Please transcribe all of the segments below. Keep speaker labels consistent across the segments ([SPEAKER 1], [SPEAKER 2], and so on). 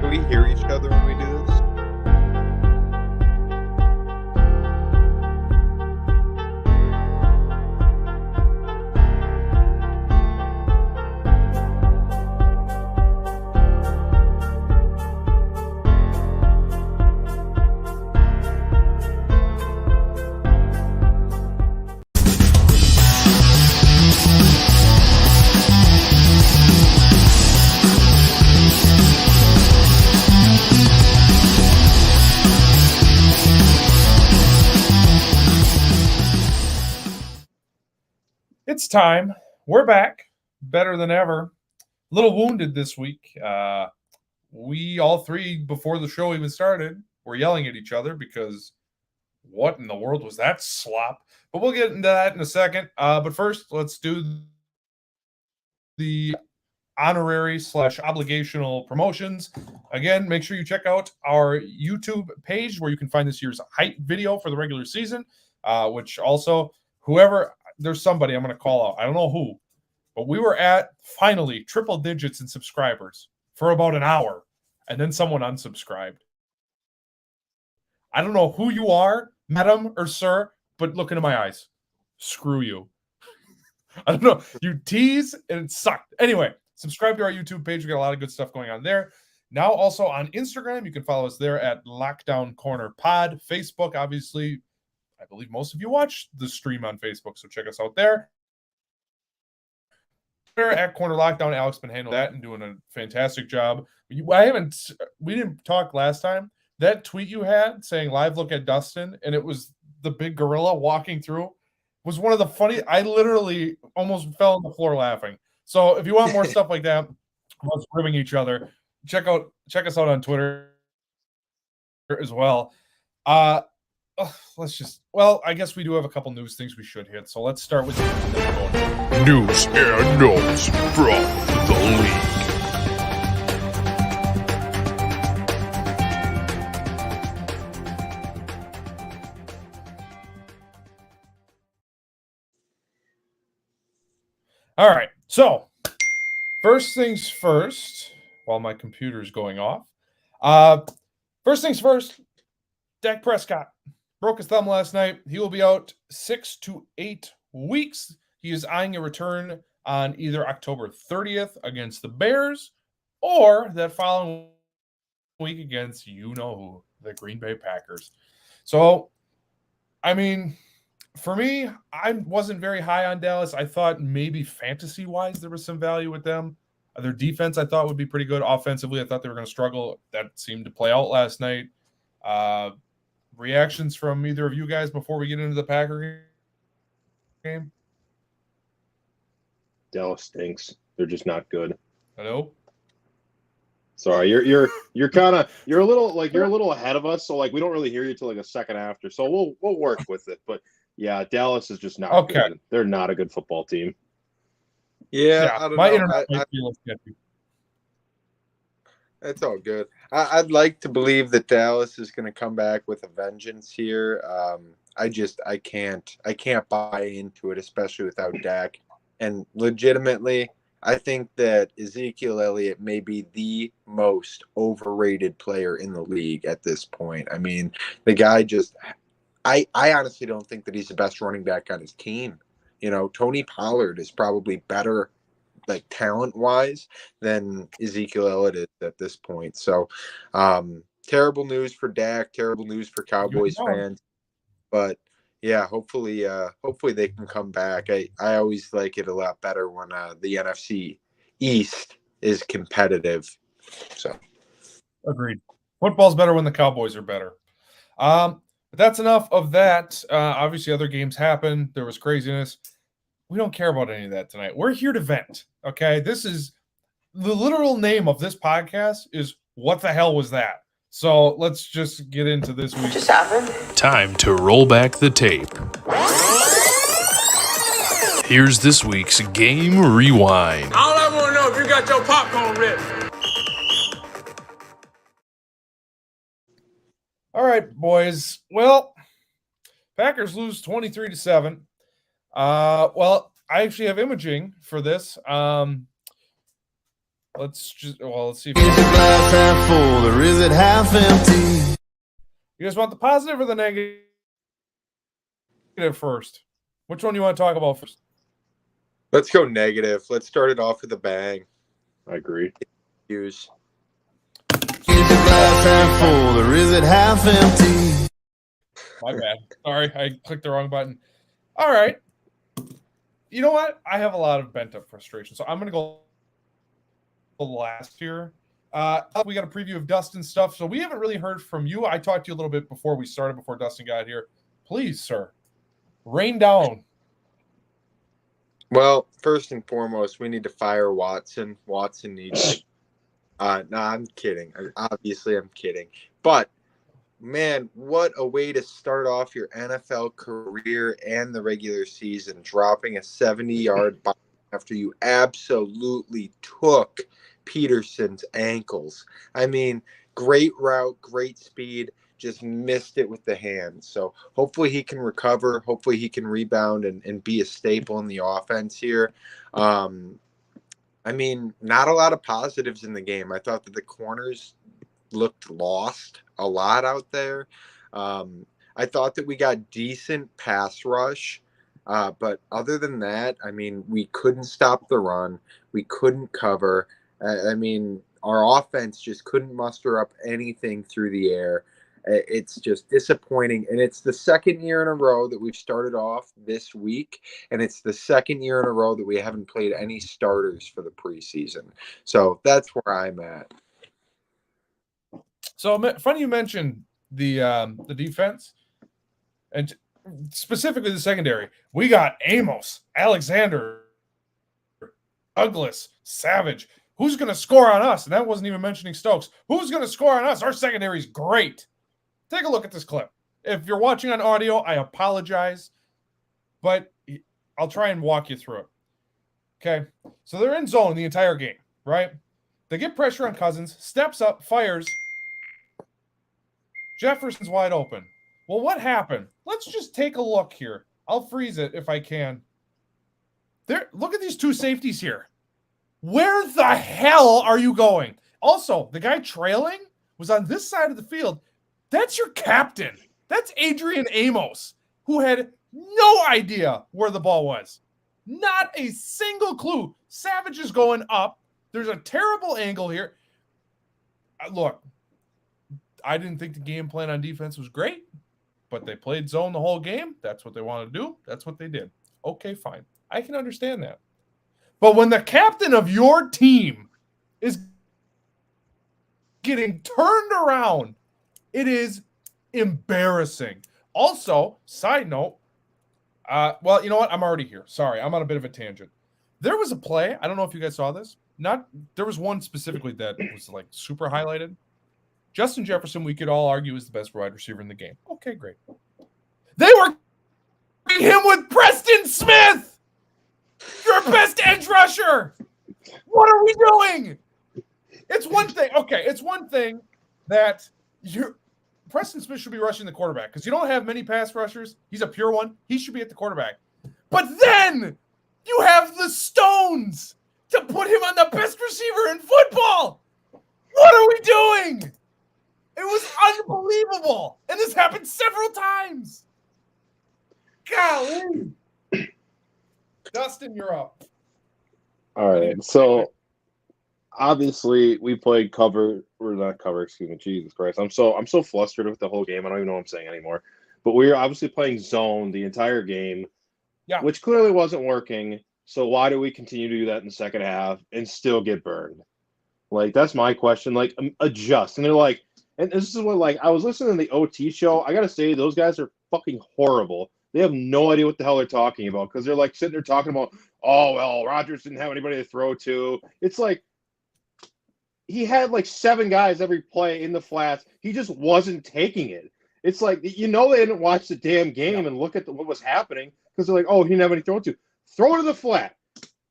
[SPEAKER 1] Can we hear each other when we do this?
[SPEAKER 2] It's time. We're back. Better than ever. A little wounded this week. We all three, before the show even started, were yelling at each other because what in the world was that slop? But we'll get into that in a second. But first, let's do the honorary / obligational promotions. Again, make sure you check out our YouTube page where you can find this year's hype video for the regular season, which also, there's somebody I'm going to call out. I don't know who, but we were at finally triple digits in subscribers for about an hour, and then someone unsubscribed. I don't know who you are, madam or sir, but look into my eyes. Screw you. I don't know. You tease and it sucked. Anyway, subscribe to our YouTube page. We got a lot of good stuff going on there. Now also on Instagram, you can follow us there at Lockdown Corner Pod. Facebook, obviously, I believe most of you watch the stream on Facebook, so check us out there. Twitter at Corner Lockdown. Alex been handling that and doing a fantastic job. We didn't talk last time. That tweet you had saying live look at Dustin, and it was the big gorilla walking through, was one of the funny. I literally almost fell on the floor laughing. So if you want more stuff like that, us ribbing each other, check us out on Twitter as well. I guess we do have a couple news things we should hit. So let's start with
[SPEAKER 3] news and notes from the league.
[SPEAKER 2] All right. So first things first, while my computer's going off. First things first, Dak Prescott broke his thumb last night. He will be out 6 to 8 weeks. He is eyeing a return on either October 30th against the Bears or that following week against you-know-who, the Green Bay Packers. So, I mean, for me, I wasn't very high on Dallas. I thought maybe fantasy-wise there was some value with them. Their defense I thought would be pretty good. Offensively, I thought they were going to struggle. That seemed to play out last night. Reactions from either of you guys before we get into the Packer game?
[SPEAKER 4] Dallas stinks. They're just not good.
[SPEAKER 2] Hello?
[SPEAKER 4] Sorry, you're a little ahead of us, so like we don't really hear you till like a second after. So we'll work with it. But yeah, Dallas is just not good. They're not a good football team.
[SPEAKER 1] Yeah, I don't know.
[SPEAKER 2] Internet might be a little sketchy.
[SPEAKER 1] It's all good. I'd like to believe that Dallas is going to come back with a vengeance here. I can't buy into it, especially without Dak. And legitimately, I think that Ezekiel Elliott may be the most overrated player in the league at this point. I mean, the guy I honestly don't think that he's the best running back on his team. You know, Tony Pollard is probably better, like talent-wise, than Ezekiel Elliott is at this point. So, terrible news for Dak, terrible news for Cowboys fans. But yeah, hopefully they can come back. I always like it a lot better when the NFC East is competitive. So,
[SPEAKER 2] agreed. Football's better when the Cowboys are better. But that's enough of that. Obviously, other games happened. There was craziness. We don't care about any of that tonight. We're here to vent, okay? This is the literal name of this podcast is What the Hell Was That? So let's just get into this week.
[SPEAKER 5] Just happened.
[SPEAKER 3] Time to roll back the tape. Here's this week's Game Rewind.
[SPEAKER 6] All I want to know if you got your popcorn ready.
[SPEAKER 2] All right, boys. Well, Packers lose 23-7. Well, I actually have imaging for this. Let's see. If
[SPEAKER 5] Is the glass half full or is it half empty?
[SPEAKER 2] you guys want the positive or the negative first? Which one do you want to talk about first?
[SPEAKER 1] Let's go negative. Let's start it off with a bang.
[SPEAKER 4] I agree.
[SPEAKER 1] Use.
[SPEAKER 5] Is the glass half full or is it half empty?
[SPEAKER 2] My bad. Sorry, I clicked the wrong button. All right. You know what? I have a lot of bent up frustration, so I'm going to go last here. We got a preview of Dustin's stuff, so we haven't really heard from you. I talked to you a little bit before we started, before Dustin got here. Please, sir, rain down.
[SPEAKER 1] Well, first and foremost, we need to fire Watson. Watson needs. No, I'm kidding. Obviously, I'm kidding. But man, what a way to start off your NFL career and the regular season, dropping a 70-yard bomb after you absolutely took Peterson's ankles. I mean, great route, great speed, just missed it with the hand. So hopefully he can recover. Hopefully he can rebound and be a staple in the offense here. I mean, not a lot of positives in the game. I thought that the corners looked lost a lot out there. I thought that we got decent pass rush. But other than that, I mean, we couldn't stop the run. We couldn't cover. I mean, our offense just couldn't muster up anything through the air. It's just disappointing. And it's the second year in a row that we've started off this week. And it's the second year in a row that we haven't played any starters for the preseason. So that's where I'm at.
[SPEAKER 2] So funny you mentioned the defense and specifically the secondary. We got Amos, Alexander, Douglas, Savage. Who's going to score on us? And that wasn't even mentioning Stokes. Who's going to score on us? Our secondary is great. Take a look at this clip. If you're watching on audio, I apologize, but I'll try and walk you through it. Okay, so they're in zone the entire game, right? They get pressure on Cousins, steps up, fires. Jefferson's wide open. Well, what happened? Let's just take a look here. I'll freeze it if I can. Look at these two safeties here. Where the hell are you going? Also, the guy trailing was on this side of the field. That's your captain. That's Adrian Amos, who had no idea where the ball was. Not a single clue. Savage is going up. There's a terrible angle here. Look, I didn't think the game plan on defense was great, but they played zone the whole game. That's what they wanted to do. That's what they did. Okay, fine. I can understand that. But when the captain of your team is getting turned around, it is embarrassing. Also, side note, well, you know what? I'm already here. Sorry, I'm on a bit of a tangent. There was a play. I don't know if you guys saw this. There was one specifically that was like super highlighted. Justin Jefferson, we could all argue, is the best wide receiver in the game. Okay, great. They were him with Preston Smith, your best edge rusher. What are we doing? It's one thing. Okay, it's one thing that Preston Smith should be rushing the quarterback because you don't have many pass rushers. He's a pure one. He should be at the quarterback. But then you have the stones to put him on the best receiver in football. What are we doing? It was unbelievable. And this happened several times. Golly. Dustin, you're up.
[SPEAKER 4] All right. So obviously we played cover, or not cover, excuse me, Jesus Christ. I'm so flustered with the whole game. I don't even know what I'm saying anymore. But we were obviously playing zone the entire game, which clearly wasn't working. So why do we continue to do that in the second half and still get burned? Like, that's my question. Like, adjust. And they're like, and this is what, like, I was listening to the OT show. I got to say, those guys are fucking horrible. They have no idea what the hell they're talking about because they're, like, sitting there talking about, oh, well, Rodgers didn't have anybody to throw to. It's like, he had, like, 7 guys every play in the flats. He just wasn't taking it. It's like, they didn't watch the damn game and look at what was happening because they're like, oh, he didn't have any throw to. Throw to the flat.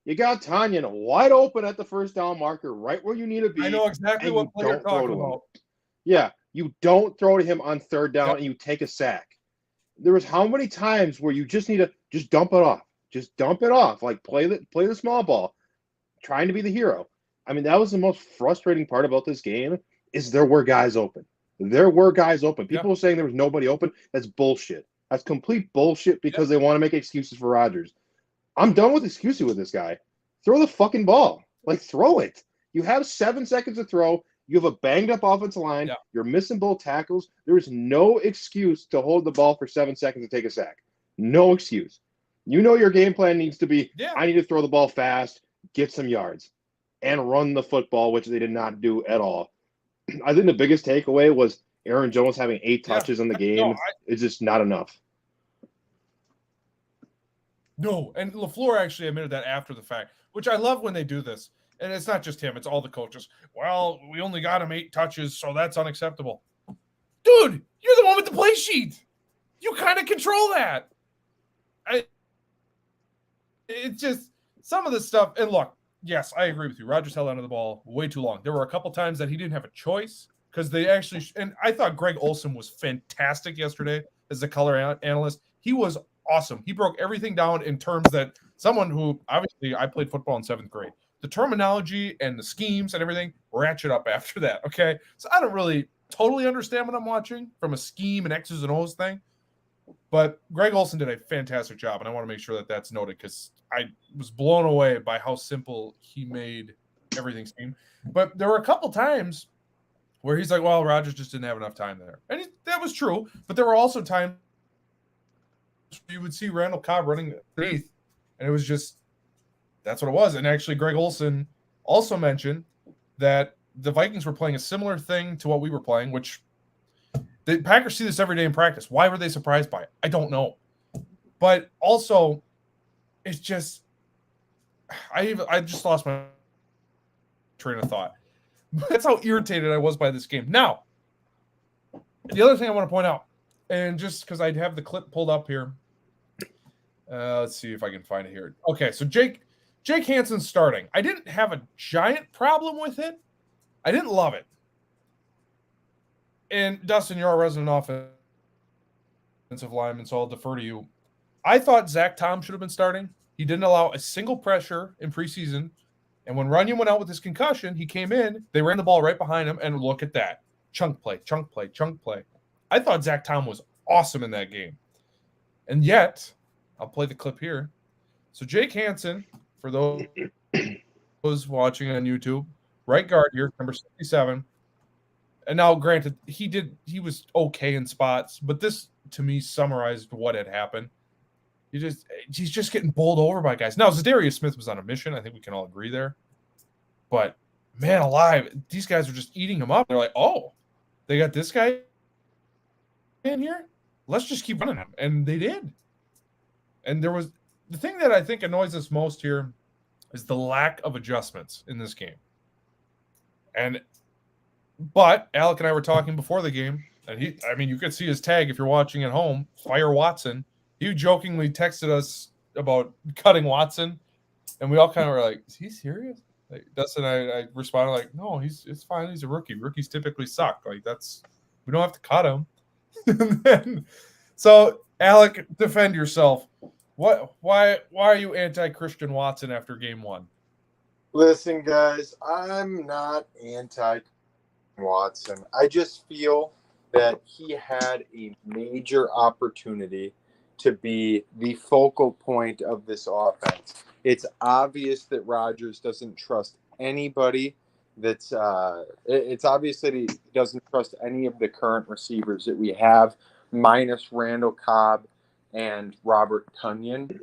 [SPEAKER 4] You got Tanyan wide open at the first down marker, right where you need to be.
[SPEAKER 2] I know exactly what play you're talking about.
[SPEAKER 4] Yeah, you don't throw to him on third down and you take a sack. There was how many times where you just need to just dump it off. Just dump it off. Like play the small ball, trying to be the hero. I mean, that was the most frustrating part about this game is there were guys open. There were guys open. People were saying there was nobody open. That's bullshit. That's complete bullshit because they want to make excuses for Rodgers. I'm done with excuses with this guy. Throw the fucking ball. Like, throw it. You have 7 seconds to throw. You have a banged-up offensive line. You're missing both tackles. There is no excuse to hold the ball for 7 seconds to take a sack. No excuse. You know your game plan needs to be, I need to throw the ball fast, get some yards, and run the football, which they did not do at all. I think the biggest takeaway was Aaron Jones having 8 touches in the game. It's just not enough.
[SPEAKER 2] No, and LaFleur actually admitted that after the fact, which I love when they do this. And it's not just him, it's all the coaches. Well, we only got him 8 touches, so that's unacceptable. Dude, you're the one with the play sheet. You kind of control that. It's just some of the stuff. And look, yes, I agree with you. Rodgers held onto the ball way too long. There were a couple times that he didn't have a choice because they actually – and I thought Greg Olsen was fantastic yesterday as a color analyst. He was awesome. He broke everything down in terms that someone who – obviously, I played football in 7th grade. The terminology and the schemes and everything ratchet up after that, okay? So I don't really totally understand what I'm watching from a scheme and X's and O's thing. But Greg Olsen did a fantastic job, and I want to make sure that that's noted because I was blown away by how simple he made everything seem. But there were a couple times where he's like, well, Rodgers just didn't have enough time there. And that was true, but there were also times you would see Randall Cobb running underneath, and it was just that's what it was. And actually, Greg Olsen also mentioned that the Vikings were playing a similar thing to what we were playing, which the Packers see this every day in practice. Why were they surprised by it? I don't know. But also, it's just I just lost my train of thought. That's how irritated I was by this game. Now, the other thing I want to point out, and just because I'd have the clip pulled up here, let's see if I can find it here. Okay, so Jake Hansen's starting. I didn't have a giant problem with it. I didn't love it. And Dustin, you're our resident offensive lineman, so I'll defer to you. I thought Zach Tom should have been starting. He didn't allow a single pressure in preseason. And when Runyon went out with his concussion, he came in, they ran the ball right behind him, and look at that. Chunk play, chunk play, chunk play. I thought Zach Tom was awesome in that game. And yet, I'll play the clip here. So Jake Hansen, for those watching on YouTube, right guard here, number 67. And now, granted, he was okay in spots, but this to me summarized what had happened. He's just getting bowled over by guys. Now, Zadarius Smith was on a mission. I think we can all agree there. But man alive, these guys are just eating him up. They're like, oh, they got this guy in here? Let's just keep running him. And they did. And there was the thing that I think annoys us most here is the lack of adjustments in this game. But Alec and I were talking before the game, and you could see his tag if you're watching at home, Fire Watson. He jokingly texted us about cutting Watson, and we all kind of were like, is he serious? Like, Dustin and I responded like, no, it's fine. He's a rookie. Rookies typically suck. Like, we don't have to cut him. So, Alec, defend yourself. Why are you anti-Christian Watson after game 1?
[SPEAKER 1] Listen, guys, I'm not anti-Watson. I just feel that he had a major opportunity to be the focal point of this offense. It's obvious that Rodgers doesn't trust anybody. It's obvious that he doesn't trust any of the current receivers that we have, minus Randall Cobb and Robert Tonyan.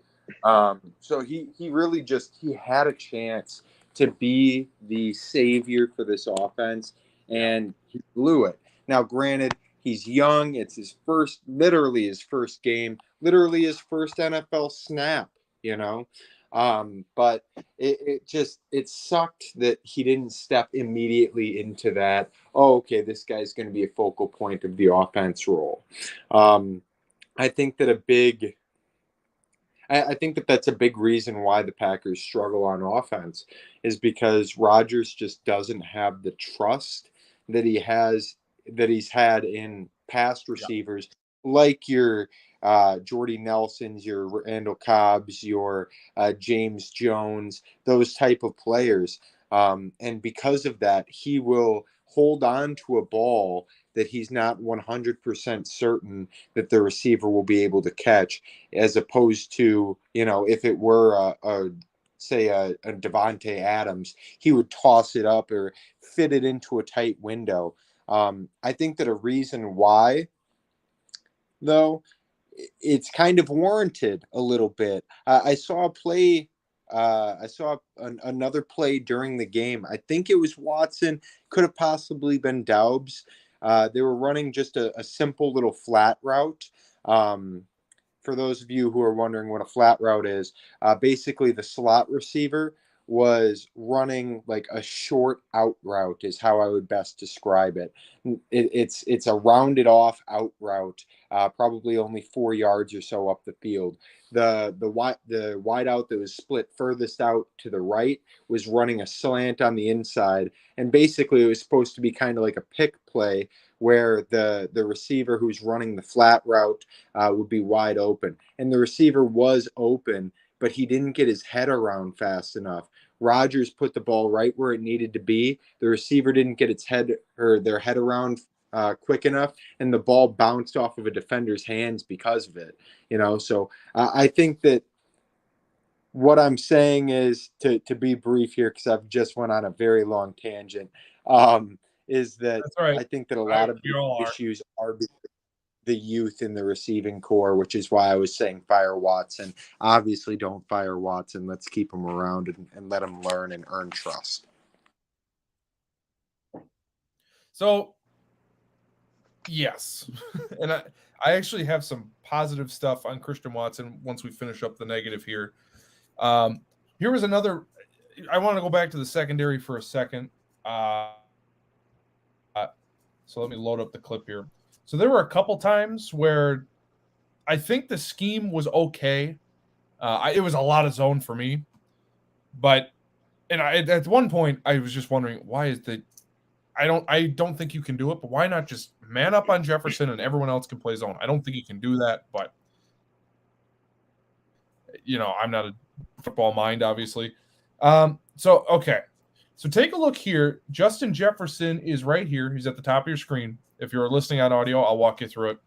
[SPEAKER 1] So he really he had a chance to be the savior for this offense, and he blew it. Now, granted, he's young. It's literally his first game, literally his first NFL snap, But it sucked that he didn't step immediately into that. Oh, okay, this guy's going to be a focal point of the offense role. I think that that's a big reason why the Packers struggle on offense is because Rodgers just doesn't have the trust that he's had in past receivers, like your Jordy Nelsons, your Randall Cobbs, your James Jones, those type of players. And because of that, he will hold on to a ball that he's not 100% certain that the receiver will be able to catch, as opposed to, if it were say a Devontae Adams, he would toss it up or fit it into a tight window. I think that a reason why, though, it's kind of warranted a little bit. I saw a play. I saw another play during the game. I think it was Watson. Could have possibly been Daubs. They were running just a simple little flat route. For those of you who are wondering what a flat route is, basically the slot receiver was running like a short out route is how I would best describe it. It's a rounded off out route, probably only 4 yards or so up the field. The wide out that was split furthest out to the right was running a slant on the inside, and basically it was supposed to be kind of like a pick play where the receiver who's running the flat route would be wide open, and the receiver was open, but he didn't get his head around fast enough. Rodgers put the ball right where it needed to be. The receiver didn't get its head or their head around quick enough, and the ball bounced off of a defender's hands because of it. So I think that what I'm saying is, to be brief here, because I've just went on a very long tangent, is that
[SPEAKER 2] That's right.
[SPEAKER 1] I think that a lot of the issues are the youth in the receiving core, which is why I was saying fire Watson. Obviously, don't fire Watson. Let's keep him around and let him learn and earn trust.
[SPEAKER 2] So, yes. And I actually have some positive stuff on Christian Watson once we finish up the negative here. Here was another. I want to go back to the secondary for a second. So let me load up the clip here. So there were a couple times where I think the scheme was okay. It was a lot of zone for me, but at one point I was just wondering, why is I don't think you can do it, but why not just man up on Jefferson and everyone else can play zone? I don't think you can do that, but I'm not a football mind, obviously. Okay. So take a look here. Justin Jefferson is right here. He's at the top of your screen. If you're listening on audio, I'll walk you through it.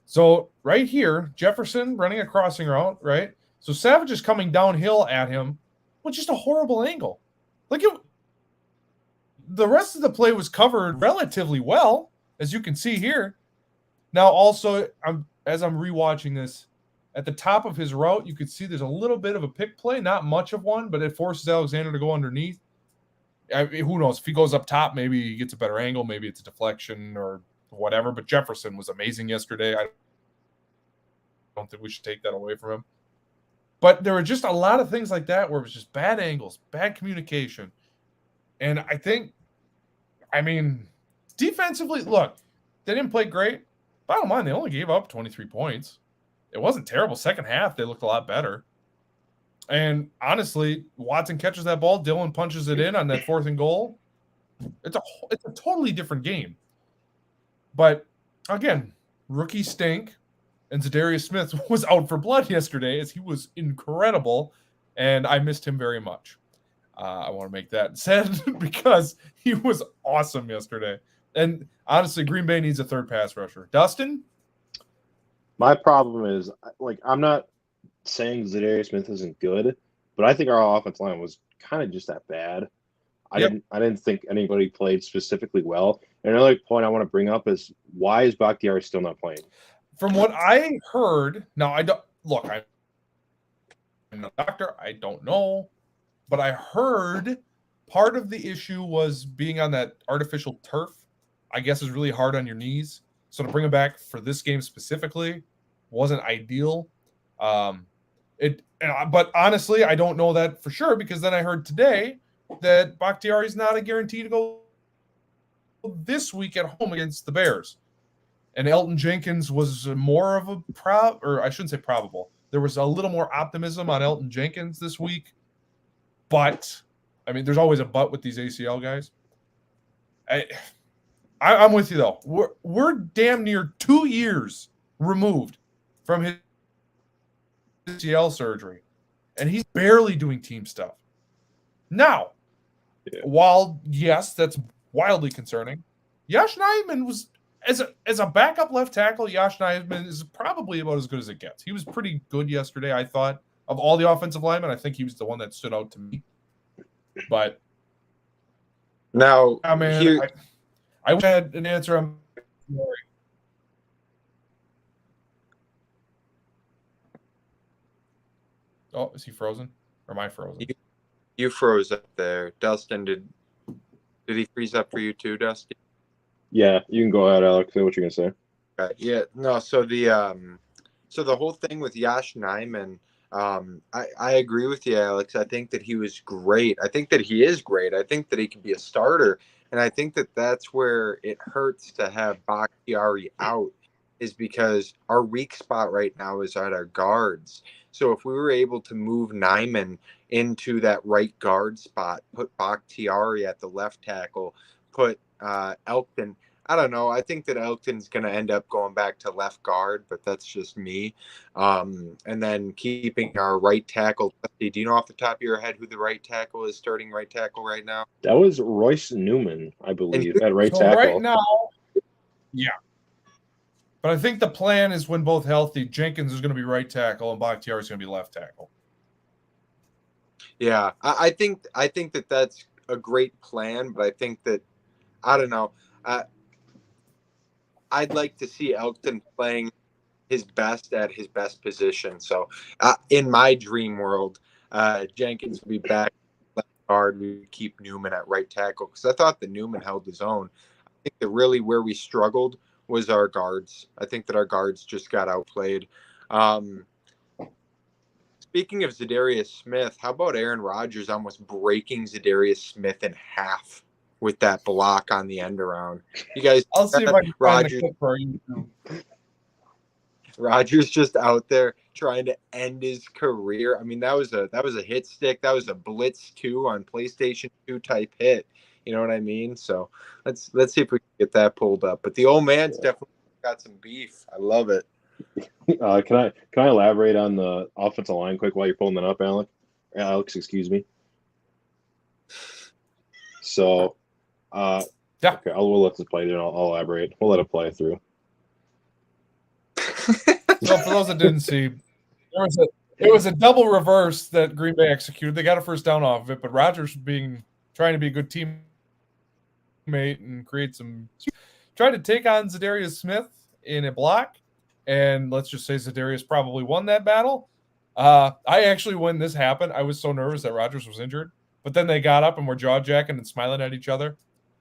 [SPEAKER 2] So right here, Jefferson running a crossing route, right? So Savage is coming downhill at him with just a horrible angle. The rest of the play was covered relatively well, as you can see here. Now, also, as I'm rewatching this, at the top of his route, you could see there's a little bit of a pick play, not much of one, but it forces Alexander to go underneath. Who knows? If he goes up top, maybe he gets a better angle. Maybe it's a deflection or whatever. But Jefferson was amazing yesterday. I don't think we should take that away from him. But there were just a lot of things like that where it was just bad angles, bad communication. And defensively, look, they didn't play great. Bottom line, they only gave up 23 points. It wasn't terrible. Second half, they looked a lot better. And honestly, Watson catches that ball. Dillon punches it in on that 4th and goal. It's a totally different game. But again, rookie stink. And Zadarius Smith was out for blood yesterday, as he was incredible. And I missed him very much. I want to make that said because he was awesome yesterday. And honestly, Green Bay needs a third pass rusher. Dustin?
[SPEAKER 4] My problem is, I'm not saying Zadarius Smith isn't good, but I think our offensive line was kind of just that bad. I didn't think anybody played specifically well. And another point I want to bring up is, why is Bakhtiari still not playing?
[SPEAKER 2] From what I heard, now I'm not a doctor, I don't know, but I heard part of the issue was being on that artificial turf. I guess is really hard on your knees. So to bring him back for this game specifically wasn't ideal. But honestly, I don't know that for sure, because then I heard today that Bakhtiari is not a guarantee to go this week at home against the Bears. And Elton Jenkins was more of a I shouldn't say probable. There was a little more optimism on Elton Jenkins this week. But, there's always a but with these ACL guys. I'm with you, though. We're damn near 2 years removed from his ACL surgery, and he's barely doing team stuff. Now, while yes, that's wildly concerning. Yosh Nijman was as a backup left tackle. Yosh Nijman is probably about as good as it gets. He was pretty good yesterday, I thought. Of all the offensive linemen, I think he was the one that stood out to me. But
[SPEAKER 1] now,
[SPEAKER 2] yeah, man, I wish I had an answer on. Oh, is he frozen? Or am I frozen?
[SPEAKER 1] You froze up there. Dustin, did he freeze up for you too, Dusty?
[SPEAKER 4] Yeah, you can go ahead, Alex. Say what you're gonna say.
[SPEAKER 1] Yeah, no. So the whole thing with Yash Nyman, I agree with you, Alex. I think that he was great. I think that he is great. I think that he can be a starter, and I think that that's where it hurts to have Bakhtiari out, is because our weak spot right now is at our guards. So if we were able to move Nyman into that right guard spot, put Bakhtiari at the left tackle, put Elkton. I don't know. I think that Elkton's going to end up going back to left guard, but that's just me. And then keeping our right tackle. Do you know off the top of your head who the right tackle is, starting right tackle right now?
[SPEAKER 4] That was Royce Newman, I believe, at right
[SPEAKER 2] so
[SPEAKER 4] tackle.
[SPEAKER 2] Right now, yeah. But I think the plan is when both healthy, Jenkins is going to be right tackle and Bakhtiari is going to be left tackle.
[SPEAKER 1] Yeah, I think that that's a great plan, but I think that I don't know. I'd like to see Elkton playing his best at his best position. So, in my dream world, Jenkins would be back left guard. We would keep Newman at right tackle because I thought that Newman held his own. I think that really where we struggled was our guards. I think that our guards just got outplayed. Speaking of Zadarius Smith, how about Aaron Rodgers almost breaking Zadarius Smith in half with that block on the end around? You guys,
[SPEAKER 2] I'll see if I can find the clip for you.
[SPEAKER 1] Rodgers just out there trying to end his career. I mean, that was a hit stick. That was a Blitz 2 on PlayStation 2 type hit. You know what I mean? So let's see if we can get that pulled up. But the old man's definitely got some beef. I love it.
[SPEAKER 4] Can I elaborate on the offensive line quick while you're pulling that up, Alex? Excuse me. So,
[SPEAKER 2] yeah.
[SPEAKER 4] Okay, we'll let this play. Then I'll elaborate. We'll let it play through.
[SPEAKER 2] So for those that didn't see, it was a double reverse that Green Bay executed. They got a first down off of it, but Rodgers trying to be a good teammate and tried to take on Zadarius Smith in a block, and let's just say Zadarius probably won that battle. I actually, when this happened, I was so nervous that Rodgers was injured, but then they got up and were jaw jacking and smiling at each other.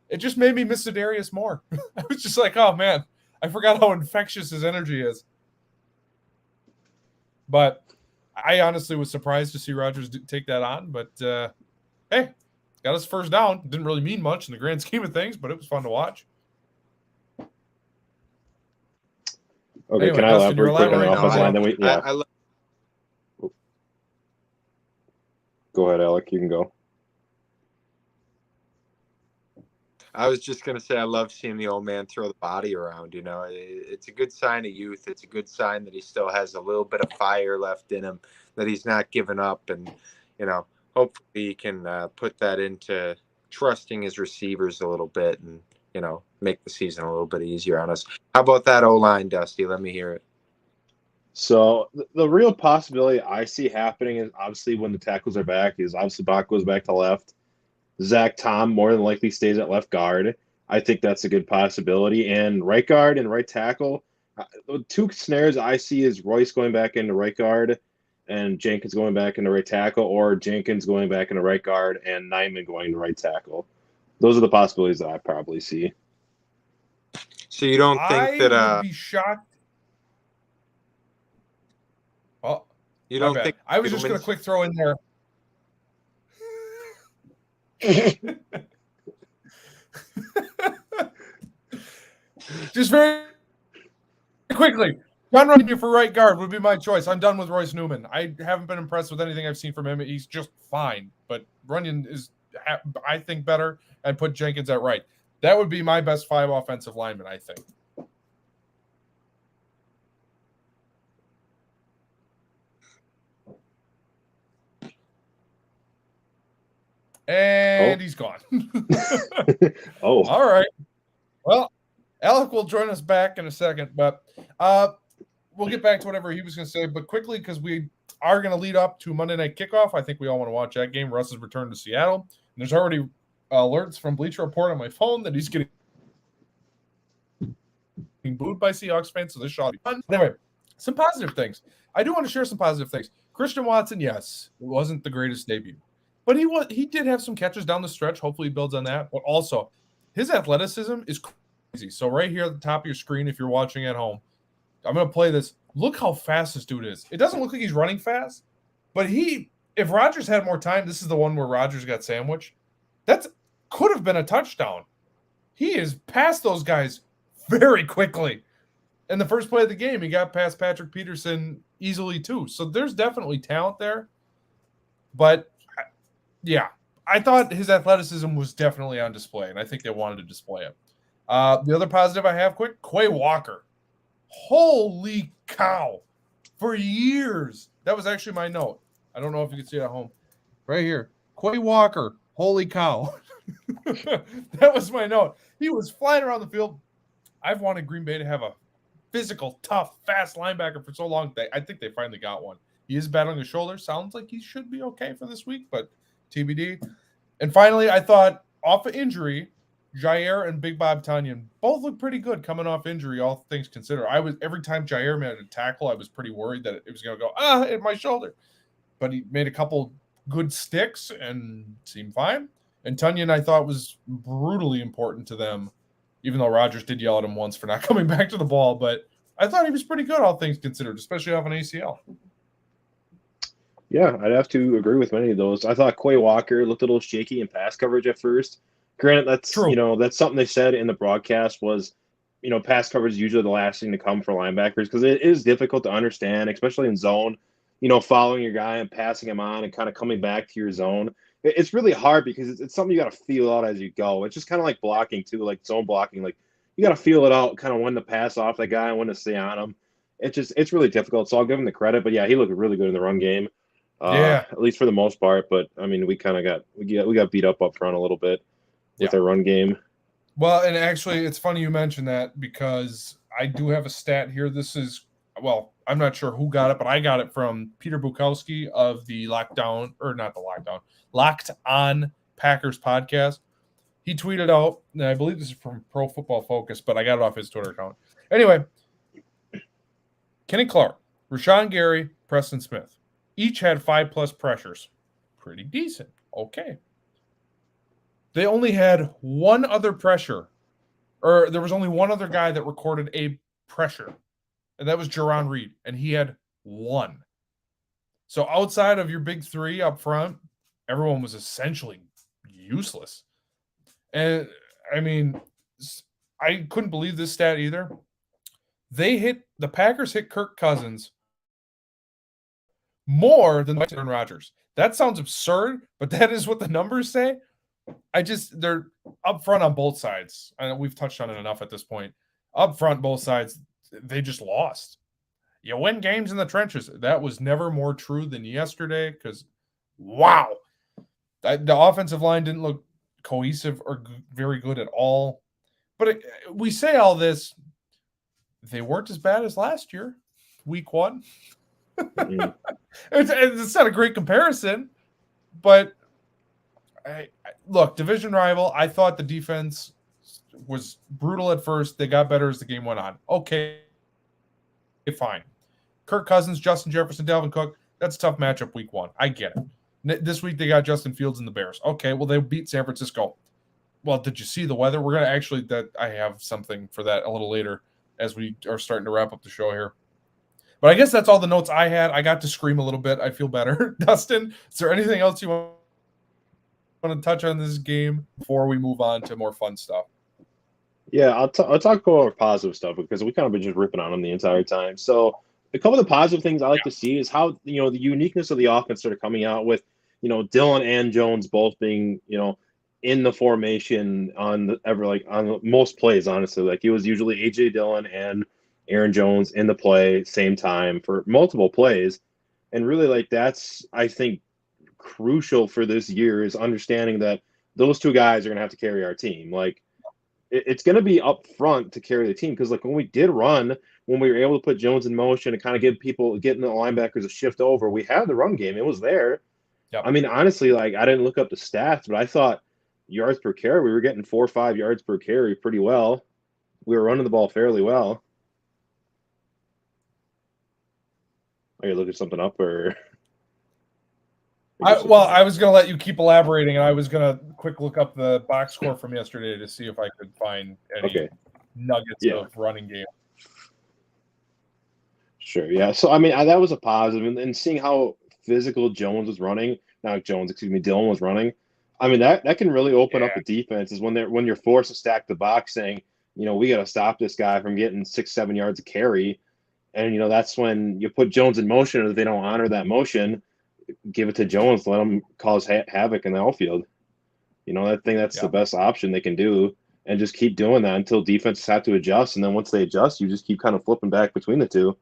[SPEAKER 2] It just made me miss Zadarius more. I was just like, oh man, I forgot how infectious his energy is. But I honestly was surprised to see Rodgers take that on. But hey, got his first down. Didn't really mean much in the grand scheme of things, but it was fun to watch.
[SPEAKER 4] Okay, anyway, can I elaborate quick on the offensive line? Then go ahead, Alec. You can go.
[SPEAKER 1] I was just going to say I love seeing the old man throw the body around. You know, it's a good sign of youth. It's a good sign that he still has a little bit of fire left in him, that he's not giving up. And, you know, hopefully he can put that into trusting his receivers a little bit and, you know, make the season a little bit easier on us. How about that O-line, Dusty? Let me hear it.
[SPEAKER 4] So the real possibility I see happening is obviously when the tackles are back is obviously Bach goes back to left. Zach Tom more than likely stays at left guard. I think that's a good possibility. And right guard and right tackle, the two snares I see is Royce going back into right guard and Jenkins going back into right tackle, or Jenkins going back into right guard and Nyman going to right tackle. Those are the possibilities that I probably see.
[SPEAKER 1] So you don't think that
[SPEAKER 2] I would be shocked. Oh,
[SPEAKER 1] you don't think
[SPEAKER 2] I was just going to quick throw in there. Just very quickly, John Runyon for right guard would be my choice. I'm done with Royce Newman. I haven't been impressed with anything I've seen from him. He's just fine, but Runyon is, I think, better, and put Jenkins at right. That would be my best 5 offensive linemen, I think. And he's gone.
[SPEAKER 4] Oh,
[SPEAKER 2] All right. Well, Alec will join us back in a second, but we'll get back to whatever he was going to say. But quickly, because we are going to lead up to Monday Night Kickoff, I think we all want to watch that game. Russ has returned to Seattle. And there's already alerts from Bleacher Report on my phone that he's getting booed by Seahawks fans, so this shall be fun. Anyway, some positive things. I do want to share some positive things. Christian Watson, yes, it wasn't the greatest debut, but he did have some catches down the stretch. Hopefully he builds on that. But also, his athleticism is crazy. So right here at the top of your screen, if you're watching at home, I'm going to play this. Look how fast this dude is. It doesn't look like he's running fast, but if Rodgers had more time, this is the one where Rodgers got sandwiched. That could have been a touchdown. He is past those guys very quickly. In the first play of the game, he got past Patrick Peterson easily too. So there's definitely talent there. But yeah, I thought his athleticism was definitely on display, and I think they wanted to display it. The other positive I have, Quay Walker. Holy cow. For years. That was actually my note. I don't know if you can see it at home. Right here. Quay Walker. Holy cow. That was my note. He was flying around the field. I've wanted Green Bay to have a physical, tough, fast linebacker for so long. I think they finally got one. He is battling a shoulder. Sounds like he should be okay for this week, but TBD. And finally, I thought off of injury, Jair and Big Bob Tunyon both look pretty good coming off injury, all things considered. Every time Jair made a tackle, I was pretty worried that it was going to go, hit my shoulder. But he made a couple good sticks and seemed fine. And Tunyon, I thought, was brutally important to them, even though Rodgers did yell at him once for not coming back to the ball. But I thought he was pretty good, all things considered, especially off an ACL.
[SPEAKER 4] Yeah, I'd have to agree with many of those. I thought Quay Walker looked a little shaky in pass coverage at first. Granted, that's
[SPEAKER 2] True.
[SPEAKER 4] That's something they said in the broadcast was, pass coverage is usually the last thing to come for linebackers because it is difficult to understand, especially in zone. Following your guy and passing him on and kind of coming back to your zone. It's really hard because it's something you got to feel out as you go. It's just kind of like blocking too, like zone blocking. Like you got to feel it out, kind of when to pass off that guy and when to stay on him. It's really difficult. So I'll give him the credit. But yeah, he looked really good in the run game. At least for the most part. But I mean, we kind of got beat up front a little bit with our run game.
[SPEAKER 2] Well, and actually, it's funny you mentioned that because I do have a stat here. I'm not sure who got it, but I got it from Peter Bukowski of the Locked On Packers podcast. He tweeted out, and I believe this is from Pro Football Focus, but I got it off his Twitter account. Anyway, Kenny Clark, Rashawn Gary, Preston Smith, each had 5+ pressures. Pretty decent. Okay. They only had one other pressure, or there was only one other guy that recorded a pressure, and that was Jerron Reed, and he had one. So outside of your big three up front, everyone was essentially useless. And, I mean, I couldn't believe this stat either. The Packers hit Kirk Cousins more than Aaron Rodgers. That sounds absurd, but that is what the numbers say. They're up front on both sides. I know we've touched on it enough at this point. Up front, both sides, they just lost. You win games in the trenches. That was never more true than yesterday because, wow. The offensive line didn't look cohesive or very good at all. But we say all this, they weren't as bad as last year, week 1. Mm-hmm. It's not a great comparison, but look, division rival. I thought the defense was brutal at first. They got better as the game went on. Okay, fine. Kirk Cousins, Justin Jefferson, Dalvin Cook. That's a tough matchup week 1. I get it. This week they got Justin Fields and the Bears. Okay, well, they beat San Francisco. Well, did you see the weather? We're going to I have something for that a little later as we are starting to wrap up the show here. But I guess that's all the notes I had. I got to scream a little bit. I feel better. Dustin, is there anything else you want to touch on this game before we move on to more fun stuff?
[SPEAKER 4] Yeah, I'll talk about positive stuff because we kind of been just ripping on them the entire time. So a couple of the positive things I like to see is how, the uniqueness of the offense started coming out with, Dillon and Jones both being, in the formation on most plays, honestly. Like it was usually A.J. Dillon and Aaron Jones in the play same time for multiple plays. And really that's, I think, crucial for this year is understanding that those two guys are going to have to carry our team. Like, it's going to be up front to carry the team because, like, when we did run, when we were able to put Jones in motion and kind of give people getting the linebackers a shift over, we had the run game. It was there.
[SPEAKER 2] Yep.
[SPEAKER 4] I mean, honestly, like, I didn't look up the stats, but I thought yards per carry, we were getting 4 or 5 yards per carry pretty well. We were running the ball fairly well. Are you looking something up or?
[SPEAKER 2] I was going to let you keep elaborating, and I was going to quick look up the box score from yesterday to see if I could find any nuggets of running game.
[SPEAKER 4] Sure, yeah. So, I mean, that was a positive. And seeing how physical Dylan was running, I mean, that can really open up the defenses when you're forced to stack the box saying, we got to stop this guy from getting 6-7 yards of carry. And, that's when you put Jones in motion, and if they don't honor that motion, give it to Jones, let him cause havoc in the outfield. I think that's the best option they can do, and just keep doing that until defenses have to adjust. And then once they adjust, you just keep kind of flipping back between the two.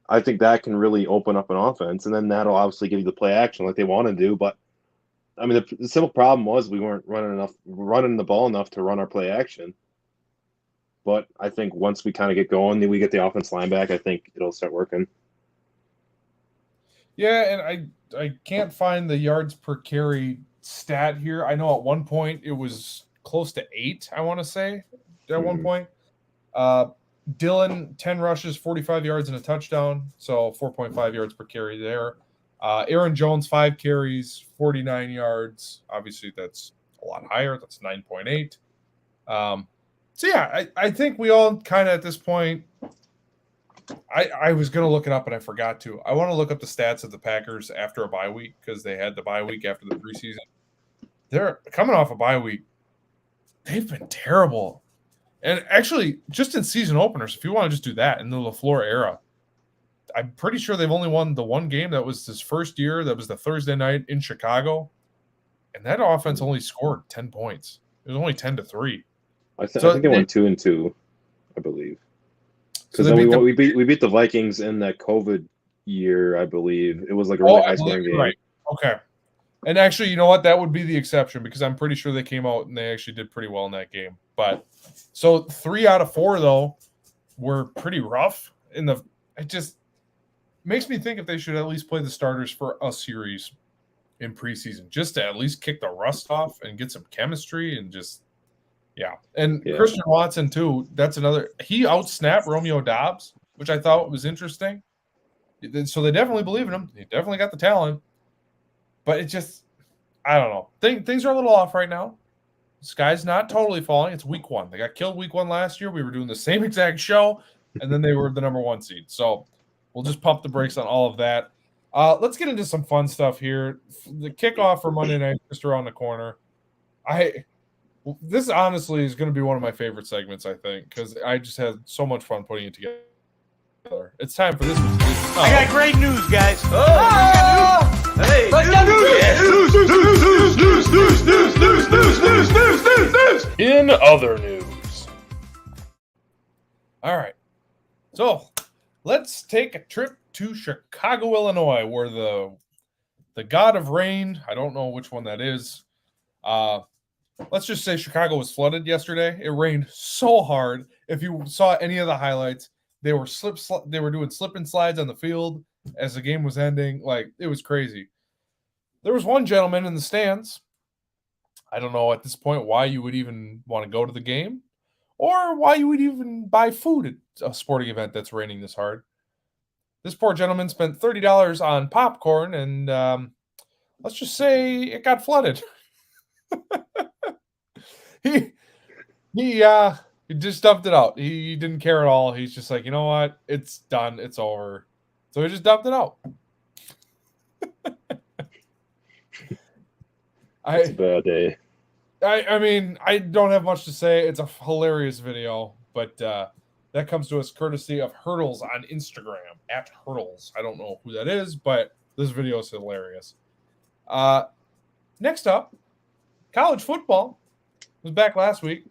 [SPEAKER 4] I think that can really open up an offense, and then that'll obviously give you the play action like they want to do. But, I mean, the simple problem was we weren't running the ball enough to run our play action. But I think once we kind of get going, then we get the offense line back, I think it'll start working.
[SPEAKER 2] Yeah, and I can't find the yards per carry stat here. I know at one point it was close to 8, I want to say, at one point. Dylan, 10 rushes, 45 yards, and a touchdown, so 4.5 yards per carry there. Aaron Jones, 5 carries, 49 yards. Obviously, that's a lot higher. That's 9.8. So, yeah, I think we all kind of at this point – I was going to look it up, and I forgot to. I want to look up the stats of the Packers after a bye week because they had the bye week after the preseason. They're coming off a bye week. They've been terrible. And actually, just in season openers, if you want to just do that in the LaFleur era, I'm pretty sure they've only won the one game. That was his first year. That was the Thursday night in Chicago. And that offense only scored 10 points. It was only 10-3.
[SPEAKER 4] I think they won 2-2, I believe. Because we beat the Vikings in that COVID year, I believe. It was like a really high-scoring game.
[SPEAKER 2] Right. Okay. And actually, you know what? That would be the exception because I'm pretty sure they came out and they actually did pretty well in that game. But so 3 out of 4, though, were pretty rough. It just makes me think if they should at least play the starters for a series in preseason, just to at least kick the rust off and get some chemistry and just – And Christian Watson, too, that's another – he out-snapped Romeo Doubs, which I thought was interesting. So they definitely believe in him. He definitely got the talent. But it just – I don't know. Things are a little off right now. The sky's not totally falling. It's week 1. They got killed week 1 last year. We were doing the same exact show, and then they were the number 1 seed. So we'll just pump the brakes on all of that. Let's get into some fun stuff here. The kickoff for Monday night just around the corner. This honestly is going to be one of my favorite segments, I think, because I just had so much fun putting it together. It's time for this week's edition.
[SPEAKER 7] I got great news, guys.
[SPEAKER 6] Hey, news.
[SPEAKER 3] In other news.
[SPEAKER 2] All right. So let's take a trip to Chicago, Illinois, where the god of rain, I don't know which one that is, let's just say Chicago was flooded yesterday. It rained so hard. If you saw any of the highlights, they were doing slip and slides on the field as the game was ending. Like, it was crazy. There was one gentleman in the stands. I don't know at this point why you would even want to go to the game or why you would even buy food at a sporting event that's raining this hard. This poor gentleman spent $30 on popcorn, and let's just say it got flooded. He just dumped it out. He didn't care at all. He's just like, you know what? It's done. It's over. So he just dumped it out.
[SPEAKER 4] It's a bad day.
[SPEAKER 2] I mean, I don't have much to say. It's a hilarious video, but that comes to us courtesy of Hurdles on Instagram, at Hurdles. I don't know who that is, but this video is hilarious. Next up, college football was back last week,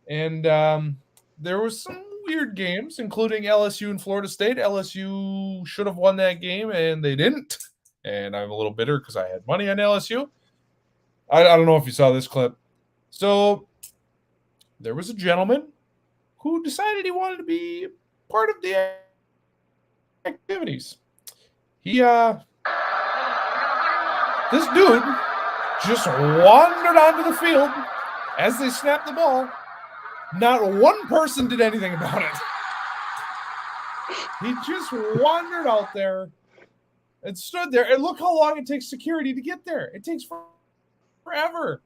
[SPEAKER 2] and there was some weird games, including LSU and Florida State. LSU should have won that game, and they didn't. and I'm a little bitter because I had money on LSU. I don't know if you saw this clip. So there was a gentleman who decided he wanted to be part of the activities. This dude just wandered onto the field as they snapped the ball. Not one person did anything about it. He just wandered out there and stood there. And look how long it takes security to get there. It takes forever.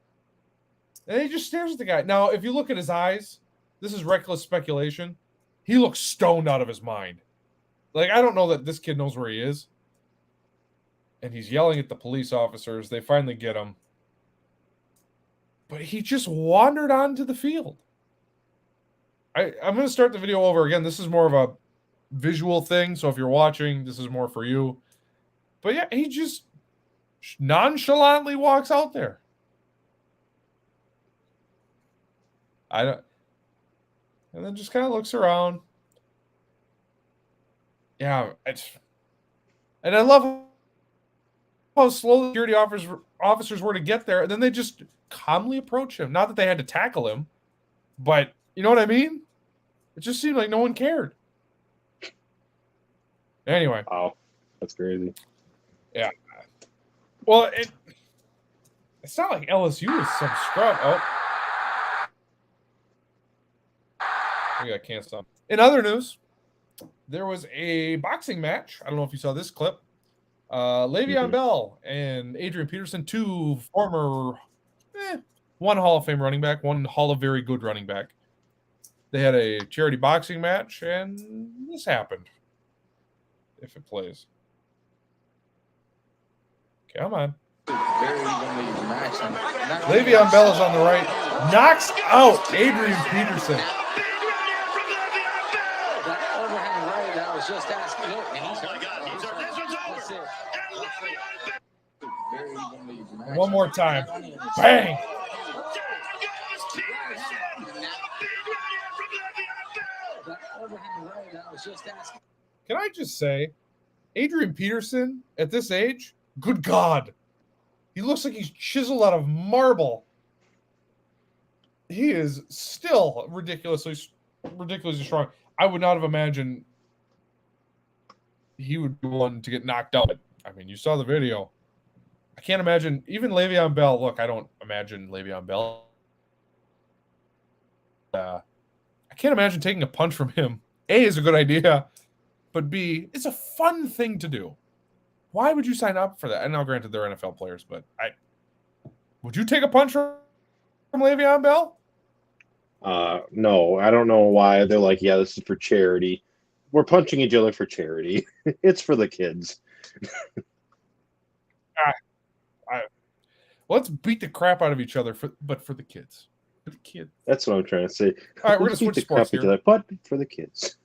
[SPEAKER 2] And he just stares at the guy. Now, if you look at his eyes, this is reckless speculation. He looks stoned out of his mind. Like, I don't know that this kid knows where he is. And he's yelling at the police officers. They finally get him. But he just wandered onto the field. I'm going to start the video over again. This is more of a visual thing. So if you're watching, this is more for you. But yeah, he just nonchalantly walks out there. And then just kind of looks around. Yeah. And I love how slow security officers were to get there. And then they just calmly approach him. Not that they had to tackle him, but you know what I mean? It just seemed like no one cared. Anyway.
[SPEAKER 4] Wow. That's crazy.
[SPEAKER 2] Yeah. Well, it's not like LSU is some scrub. Oh. We got canceled. In other news, there was a boxing match. I don't know if you saw this clip. Le'Veon Bell and Adrian Peterson, two former, one Hall of Fame running back, one Hall of Very Good running back. They had a charity boxing match, and this happened. If it plays. Come on. Le'Veon Bell is on the right. Knocks out Adrian Peterson. One more time. Bang! Can I just say, Adrian Peterson, at this age, good God. He looks like he's chiseled out of marble. He is still ridiculously strong. I would not have imagined he would be one to get knocked out. I mean, you saw the video. I can't imagine, even Le'Veon Bell. Look, I don't imagine Le'Veon Bell. I can't imagine taking a punch from him. A, is a good idea, but B, it's a fun thing to do. Why would you sign up for that? And now, granted, they're NFL players, but would you take a punch from Le'Veon Bell?
[SPEAKER 4] No, I don't know why. They're like, yeah, this is for charity. We're punching each other for charity. It's for the kids.
[SPEAKER 2] Let's beat the crap out of each other, but for the kids. For the kids.
[SPEAKER 4] That's what I'm trying to say.
[SPEAKER 2] All right, we're going to switch sports here.
[SPEAKER 4] Other, but for the kids.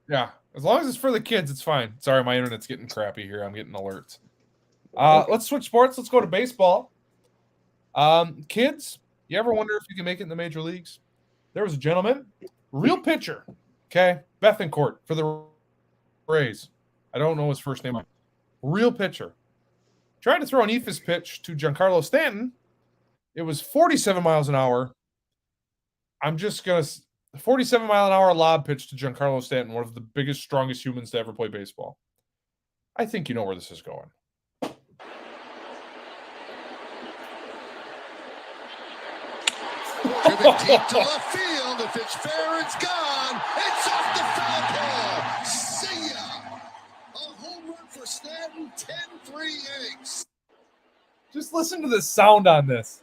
[SPEAKER 2] Yeah, as long as it's for the kids, it's fine. Sorry, my internet's getting crappy here. I'm getting alerts.
[SPEAKER 4] Okay.
[SPEAKER 2] Let's switch sports. Let's go to baseball. Kids, you ever wonder if you can make it in the major leagues? There was a gentleman, real pitcher, okay, Bethancourt for the Rays. I don't know his first name. Real pitcher. Tried to throw an eephus pitch to Giancarlo Stanton. It was 47 miles an hour. I'm just going to 47-mile-an-hour lob pitch to Giancarlo Stanton, one of the biggest, strongest humans to ever play baseball. I think you know where this is going.
[SPEAKER 5] Driven deep to left field. If it's fair, it's gone. It's off the foul pole. See ya. A home run for Stanton. 10-3 Yanks.
[SPEAKER 2] Just listen to the sound on this.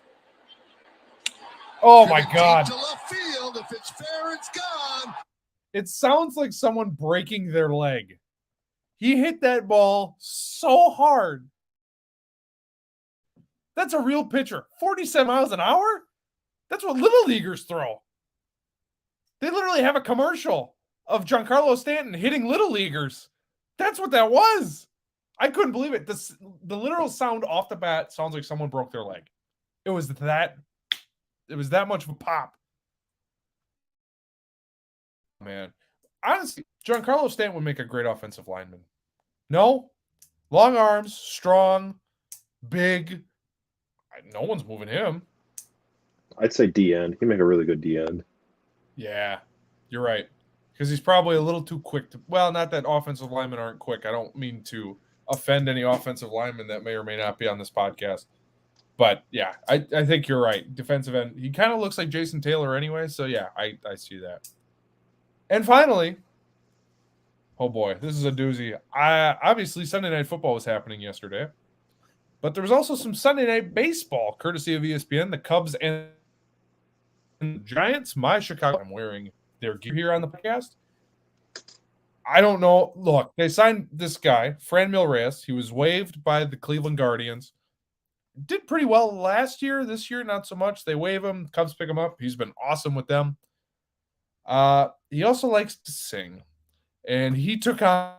[SPEAKER 2] Oh, my God.
[SPEAKER 5] Deep to left field. If it's fair, it's gone.
[SPEAKER 2] It sounds like someone breaking their leg. He hit that ball so hard. That's a real pitcher. 47 miles an hour? That's what little leaguers throw. They literally have a commercial of Giancarlo Stanton hitting little leaguers. That's what that was. I couldn't believe it. The literal sound off the bat sounds like someone broke their leg. It was that much of a pop. Man. honestly, Giancarlo Stanton would make a great offensive lineman. No, long arms, strong, big. No one's moving him.
[SPEAKER 4] I'd say D end. He'd make a really good D end.
[SPEAKER 2] Yeah, you're right. Because he's probably a little too quick to. Well, not that offensive linemen aren't quick. I don't mean to offend any offensive linemen that may or may not be on this podcast. But yeah, I think you're right. Defensive end. He kind of looks like Jason Taylor anyway. So yeah, I see that. And finally, oh boy, this is a doozy. Obviously, Sunday Night Football was happening yesterday. But there was also some Sunday Night Baseball, courtesy of ESPN. The Cubs and the Giants. My Chicago. I'm wearing their gear here on the podcast. I don't know. Look, they signed this guy, Franmil Reyes. He was waived by the Cleveland Guardians. Did pretty well last year. This year, not so much. They waive him. Cubs pick him up. He's been awesome with them. He also likes to sing. And he took on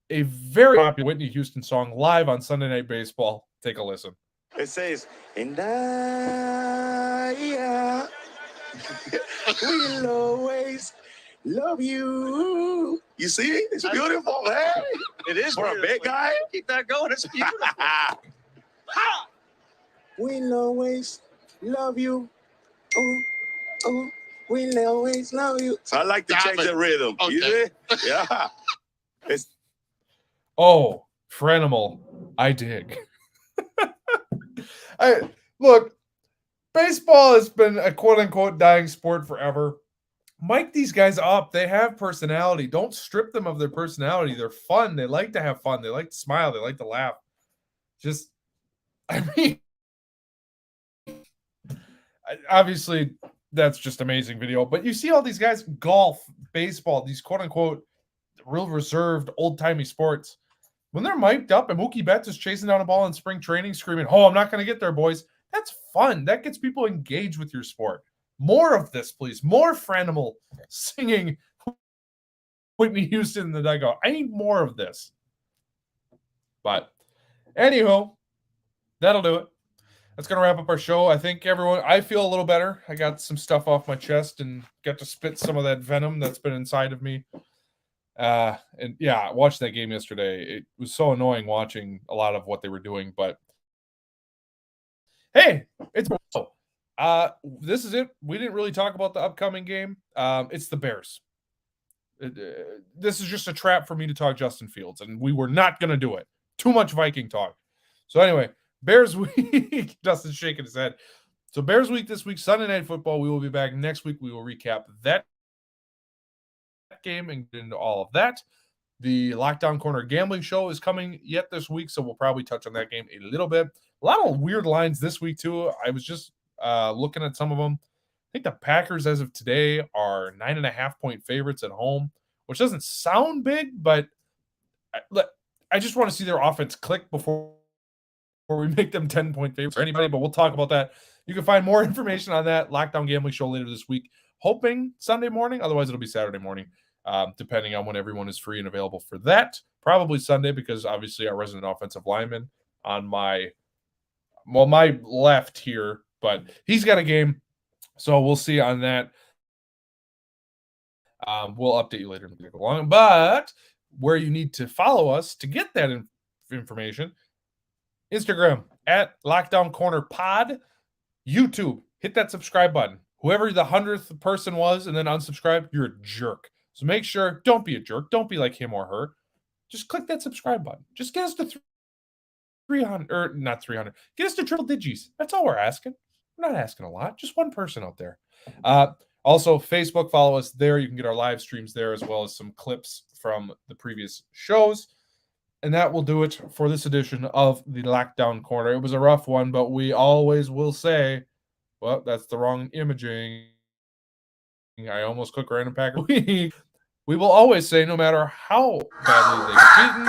[SPEAKER 2] a very popular Whitney Houston song live on Sunday Night Baseball. Take a listen.
[SPEAKER 7] It says, and I will always love you. You see? It's beautiful, man. It is for a big guy. Keep that going. It's beautiful. We'll always love you. Oh, oh, we'll always love you. So I like to change the rhythm. Okay. You see? Yeah.
[SPEAKER 2] Oh, Frenimal, I dig. Look, baseball has been a quote-unquote dying sport forever. Mic these guys up. They have personality. Don't strip them of their personality. They're fun. They like to have fun. They like to smile. They like to laugh. Just, I mean, obviously, that's just amazing video. But you see all these guys, golf, baseball, these quote-unquote real reserved, old-timey sports. When they're mic'd up and Mookie Betts is chasing down a ball in spring training, screaming, "Oh, I'm not going to get there, boys." That's fun. That gets people engaged with your sport. More of this, please. More Frenimal singing Whitney Houston in the dugout. I need more of this. But anywho, that'll do it. That's going to wrap up our show. I think I feel a little better. I got some stuff off my chest and got to spit some of that venom that's been inside of me. And yeah, watching that game yesterday, it was so annoying watching a lot of what they were doing, but hey, it's this is it. We didn't really talk about the upcoming game. It's the Bears. This is just a trap for me to talk Justin Fields, and we were not going to do it. Too much Viking talk. So anyway, Bears week. Justin's shaking his head. So Bears week this week, Sunday Night Football. We will be back next week. We will recap that game and get into all of that. The Lockdown Corner gambling show is coming yet this week, so we'll probably touch on that game a little bit. A lot of weird lines this week too. I was just looking at some of them. I think the Packers as of today are 9.5-point favorites at home, which doesn't sound big, but I just want to see their offense click before we make them 10-point favorites for anybody, but we'll talk about that. You can find more information on that Lockdown Gambling Show later this week, hoping Sunday morning. Otherwise, it'll be Saturday morning, depending on when everyone is free and available for that. Probably Sunday, because obviously our resident offensive lineman on my left here, but he's got a game, so we'll see on that. We'll update you later as we go along. But where you need to follow us to get that information, Instagram at Lockdown Corner Pod, YouTube, hit that subscribe button. Whoever the 100th person was and then unsubscribe, you're a jerk. So make sure, don't be a jerk. Don't be like him or her. Just click that subscribe button. Just get us to 300, or not 300. Get us to triple digits. That's all we're asking. We're not asking a lot. Just one person out there. Also, Facebook, follow us there. You can get our live streams there as well as some clips from the previous shows. And that will do it for this edition of the Lockdown Corner. It was a rough one, but we always will say, well, that's the wrong imaging. I almost cooked Random Packer Week. We will always say, no matter how badly they get beaten,